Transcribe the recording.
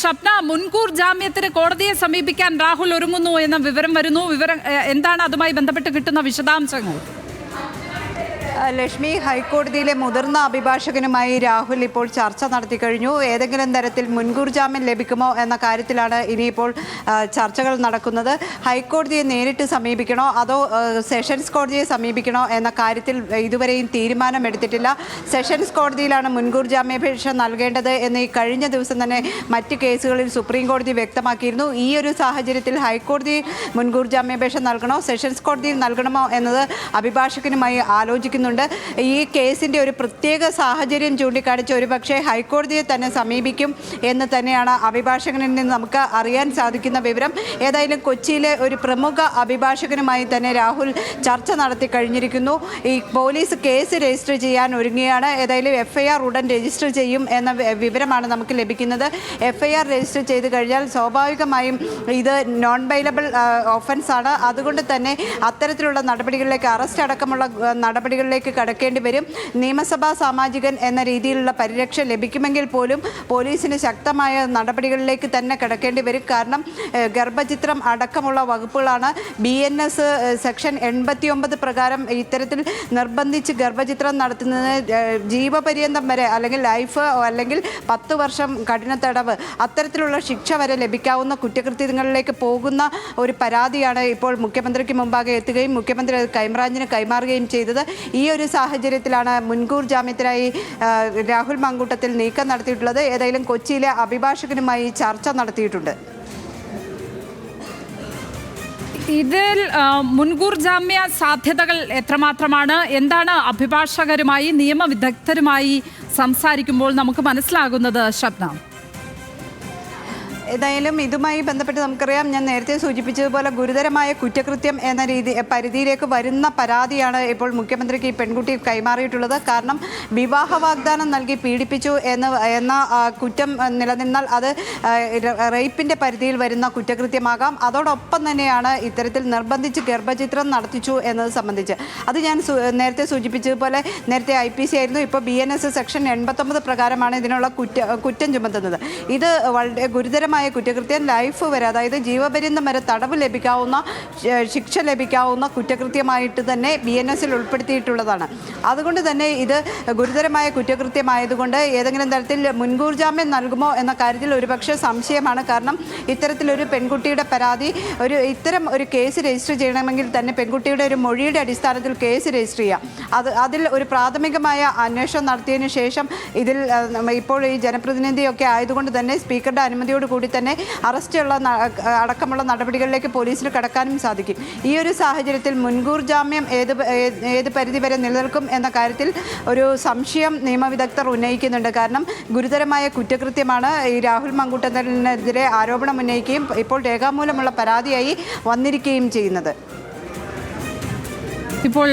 ഷപ്ന, മുൻകൂർ ജാമ്യത്തിന് കോടതിയെ സമീപിക്കാൻ രാഹുൽ ഒരുങ്ങുന്നു എന്ന വിവരം വരുന്നു. എന്താണ് അതുമായി ബന്ധപ്പെട്ട് കിട്ടുന്ന വിശദാംശങ്ങൾ? ലക്ഷ്മി, ഹൈക്കോടതിയിലെ മുതിർന്ന അഭിഭാഷകനുമായി രാഹുൽ ഇപ്പോൾ ചർച്ച നടത്തി കഴിഞ്ഞു. ഏതെങ്കിലും തരത്തിൽ മുൻകൂർ ജാമ്യം ലഭിക്കുമോ എന്ന കാര്യത്തിലാണ് ഇനിയിപ്പോൾ ചർച്ചകൾ നടക്കുന്നത്. ഹൈക്കോടതിയെ നേരിട്ട് സമീപിക്കണോ അതോ സെഷൻസ് കോടതിയെ സമീപിക്കണോ എന്ന കാര്യത്തിൽ ഇതുവരെയും തീരുമാനമെടുത്തിട്ടില്ല. സെഷൻസ് കോടതിയിലാണ് മുൻകൂർ ജാമ്യാപേക്ഷ നൽകേണ്ടത് എന്ന് ഈ കഴിഞ്ഞ ദിവസം തന്നെ മറ്റ് കേസുകളിൽ സുപ്രീം കോടതി വ്യക്തമാക്കിയിരുന്നു. ഈ ഒരു സാഹചര്യത്തിൽ ഹൈക്കോടതിയിൽ മുൻകൂർ ജാമ്യാപേക്ഷ നൽകണോ സെഷൻസ് കോടതിയിൽ നൽകണമോ എന്നത് അഭിഭാഷകനുമായി ആലോചിക്കുന്നുണ്ട്. ഈ കേസിന്റെ ഒരു പ്രത്യേക സാഹചര്യം ചൂണ്ടിക്കാണിച്ച് ഒരുപക്ഷെ ഹൈക്കോടതിയെ തന്നെ സമീപിക്കും എന്ന് തന്നെയാണ് അഭിഭാഷകനിൽ നിന്ന് നമുക്ക് അറിയാൻ സാധിക്കുന്ന വിവരം. ഏതായാലും കൊച്ചിയിലെ ഒരു പ്രമുഖ അഭിഭാഷകനുമായി തന്നെ രാഹുൽ ചർച്ച നടത്തി കഴിഞ്ഞിരിക്കുന്നു. ഈ പോലീസ് കേസ് രജിസ്റ്റർ ചെയ്യാൻ ഒരുങ്ങുകയാണ്. ഏതായാലും FIR ഉടൻ രജിസ്റ്റർ ചെയ്യും എന്ന വിവരമാണ് നമുക്ക് ലഭിക്കുന്നത്. FIR രജിസ്റ്റർ ചെയ്ത് കഴിഞ്ഞാൽ സ്വാഭാവികമായും ഇത് നോൺ ബെയിലബിൾ ഓഫൻസ് ആണ്. അതുകൊണ്ട് തന്നെ അത്തരത്തിലുള്ള നടപടികളിലേക്ക്, അറസ്റ്റ് അടക്കമുള്ള നടപടികളിലേക്ക് കടക്കേണ്ടി വരും. നിയമസഭാ സാമാജികൻ എന്ന രീതിയിലുള്ള പരിരക്ഷ ലഭിക്കുമെങ്കിൽ പോലും പോലീസിന് ശക്തമായ നടപടികളിലേക്ക് തന്നെ കടക്കേണ്ടി വരും. കാരണം ഗർഭചിത്രം അടക്കമുള്ള വകുപ്പുകളാണ്. BNS സെക്ഷൻ 89 പ്രകാരം ഇത്തരത്തിൽ നിർബന്ധിച്ച് ഗർഭചിത്രം നടത്തുന്നതിന് ജീവപര്യന്തം വരെ അല്ലെങ്കിൽ ലൈഫ് അല്ലെങ്കിൽ 10 വർഷം കഠിന തടവ് അത്തരത്തിലുള്ള ശിക്ഷ വരെ ലഭിക്കാവുന്ന കുറ്റകൃത്യങ്ങളിലേക്ക് പോകുന്ന ഒരു പരാതിയാണ് ഇപ്പോൾ മുഖ്യമന്ത്രിക്ക് മുമ്പാകെ എത്തുകയും മുഖ്യമന്ത്രി അത് ക്രൈംബ്രാഞ്ചിന് കൈമാറുകയും ചെയ്തത്. ഈ ഒരു സാഹചര്യത്തിലാണ് മുൻകൂർ ജാമ്യത്തിനായി രാഹുൽ മാങ്കൂട്ടത്തിൽ നീക്കം നടത്തിയിട്ടുള്ളത്. ഏതായാലും കൊച്ചിയിലെ അഭിഭാഷകനുമായി ചർച്ച നടത്തിയിട്ടുണ്ട്. ഇതിൽ മുൻകൂർ ജാമ്യ സാധ്യതകൾ എത്രമാത്രമാണ്? എന്താണ് അഭിഭാഷകരുമായി, നിയമവിദഗ്ധരുമായി സംസാരിക്കുമ്പോൾ നമുക്ക് മനസ്സിലാകുന്നത് ഷബ്ന? ഏതായാലും ഇതുമായി ബന്ധപ്പെട്ട് നമുക്കറിയാം, ഞാൻ നേരത്തെ സൂചിപ്പിച്ചതുപോലെ ഗുരുതരമായ കുറ്റകൃത്യം എന്ന പരിധിയിലേക്ക് വരുന്ന പരാതിയാണ് ഇപ്പോൾ മുഖ്യമന്ത്രിക്ക് ഈ പെൺകുട്ടി കൈമാറിയിട്ടുള്ളത്. കാരണം വിവാഹ വാഗ്ദാനം നൽകി പീഡിപ്പിച്ചു എന്ന കുറ്റം നിലനിന്നാൽ അത് റേപ്പിൻ്റെ പരിധിയിൽ വരുന്ന കുറ്റകൃത്യമാകാം. അതോടൊപ്പം തന്നെയാണ് ഇത്തരത്തിൽ നിർബന്ധിച്ച് ഗർഭചിത്രം നടത്തിച്ചു എന്നത് സംബന്ധിച്ച് അത് ഞാൻ നേരത്തെ സൂചിപ്പിച്ചതുപോലെ നേരത്തെ IPC ആയിരുന്നു. ഇപ്പോൾ BNS സെക്ഷൻ 89 പ്രകാരമാണ് ഇതിനുള്ള കുറ്റം ചുമത്തുന്നത്. ഇത് വളരെ ഗുരുതരമായ കുറ്റകൃത്യം, ലൈഫ് വരെ, അതായത് ജീവപര്യന്തം വരെ തടവ് ലഭിക്കാവുന്ന, ശിക്ഷ ലഭിക്കാവുന്ന കുറ്റകൃത്യമായിട്ട് തന്നെ BNSൽ ഉൾപ്പെടുത്തിയിട്ടുള്ളതാണ്. അതുകൊണ്ട് തന്നെ ഇത് ഗുരുതരമായ കുറ്റകൃത്യമായതുകൊണ്ട് ഏതെങ്കിലും തരത്തിൽ മുൻകൂർ ജാമ്യം നൽകുമോ എന്ന കാര്യത്തിൽ ഒരുപക്ഷെ സംശയമാണ്. കാരണം ഇത്തരത്തിലൊരു പെൺകുട്ടിയുടെ പരാതി, ഇത്തരം ഒരു കേസ് രജിസ്റ്റർ ചെയ്യണമെങ്കിൽ തന്നെ പെൺകുട്ടിയുടെ ഒരു മൊഴിയുടെ അടിസ്ഥാനത്തിൽ കേസ് രജിസ്റ്റർ ചെയ്യാം. അതിൽ ഒരു പ്രാഥമികമായ അന്വേഷണം നടത്തിയതിനു ശേഷം ഇതിൽ ഇപ്പോൾ ഈ ജനപ്രതിനിധിയൊക്കെ ആയതുകൊണ്ട് തന്നെ സ്പീക്കറുടെ അനുമതിയോടുകൂടി തന്നെ അറസ്റ്റുള്ള അടക്കമുള്ള നടപടികളിലേക്ക് പോലീസിന് കടക്കാനും സാധിക്കും. ഈ ഒരു സാഹചര്യത്തിൽ മുൻകൂർ ജാമ്യം ഏത് പരിധിവരെ നിലനിൽക്കും എന്ന കാര്യത്തിൽ ഒരു സംശയം നിയമവിദഗ്ധർ ഉന്നയിക്കുന്നുണ്ട്. കാരണം ഗുരുതരമായ കുറ്റകൃത്യമാണ്. ഈ രാഹുൽ മാങ്കൂട്ടത്തിനെതിരെ ആരോപണം ഉന്നയിക്കുകയും ഇപ്പോൾ രേഖാമൂലമുള്ള പരാതിയായി വന്നിരിക്കുകയും ചെയ്യുന്നത്. ഇപ്പോൾ